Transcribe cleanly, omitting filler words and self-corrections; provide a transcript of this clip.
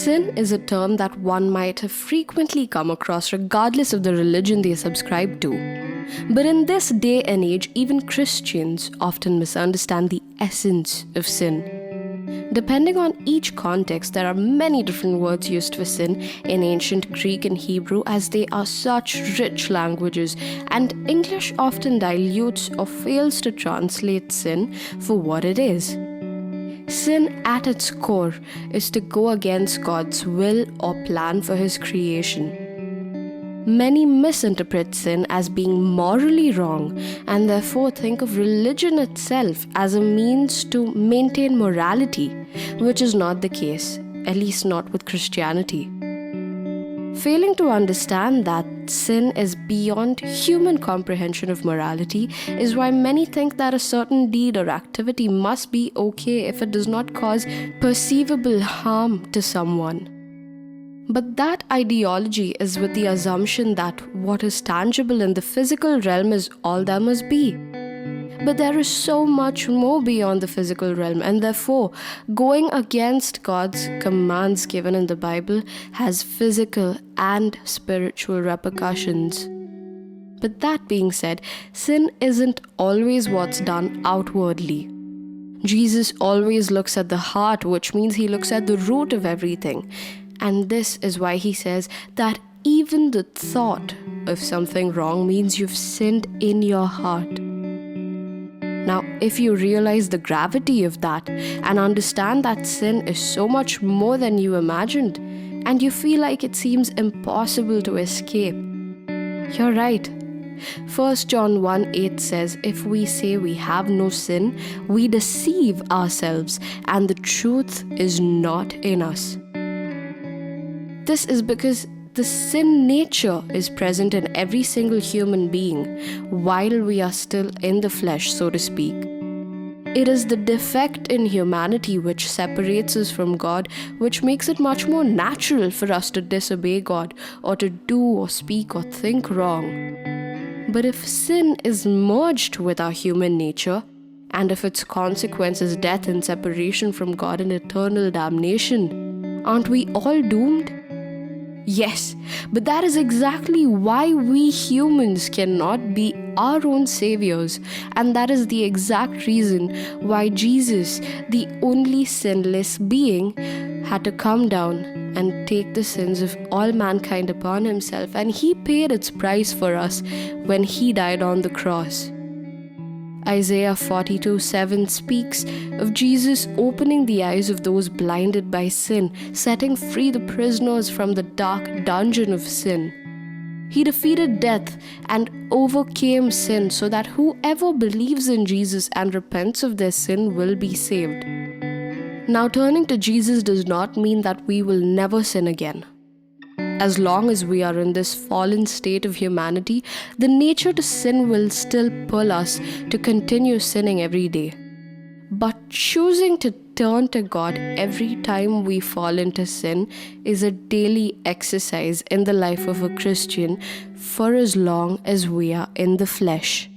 Sin is a term that one might have frequently come across regardless of the religion they subscribe to. But in this day and age, even Christians often misunderstand the essence of sin. Depending on each context, there are many different words used for sin in ancient Greek and Hebrew, as they are such rich languages, and English often dilutes or fails to translate sin for what it is. Sin at its core is to go against God's will or plan for His creation. Many misinterpret sin as being morally wrong and therefore think of religion itself as a means to maintain morality, which is not the case, at least not with Christianity. Failing to understand that sin is beyond human comprehension of morality is why many think that a certain deed or activity must be okay if it does not cause perceivable harm to someone. But that ideology is with the assumption that what is tangible in the physical realm is all there must be. But there is so much more beyond the physical realm, and therefore, going against God's commands given in the Bible has physical and spiritual repercussions. But that being said, sin isn't always what's done outwardly. Jesus always looks at the heart, which means He looks at the root of everything. And this is why He says that even the thought of something wrong means you've sinned in your heart. Now, if you realize the gravity of that and understand that sin is so much more than you imagined, and you feel like it seems impossible to escape, you're right. 1 John 1:8 says, if we say we have no sin, we deceive ourselves, and the truth is not in us. This is because the sin nature is present in every single human being while we are still in the flesh, so to speak. It is the defect in humanity which separates us from God, which makes it much more natural for us to disobey God or to do or speak or think wrong. But if sin is merged with our human nature, and if its consequence is death and separation from God and eternal damnation, aren't we all doomed? Yes, but that is exactly why we humans cannot be our own saviors, and that is the exact reason why Jesus, the only sinless being, had to come down and take the sins of all mankind upon Himself, and He paid its price for us when He died on the cross. Isaiah 42:7 speaks of Jesus opening the eyes of those blinded by sin, setting free the prisoners from the dark dungeon of sin. He defeated death and overcame sin so that whoever believes in Jesus and repents of their sin will be saved. Now, turning to Jesus does not mean that we will never sin again. As long as we are in this fallen state of humanity, the nature to sin will still pull us to continue sinning every day. But choosing to turn to God every time we fall into sin is a daily exercise in the life of a Christian for as long as we are in the flesh.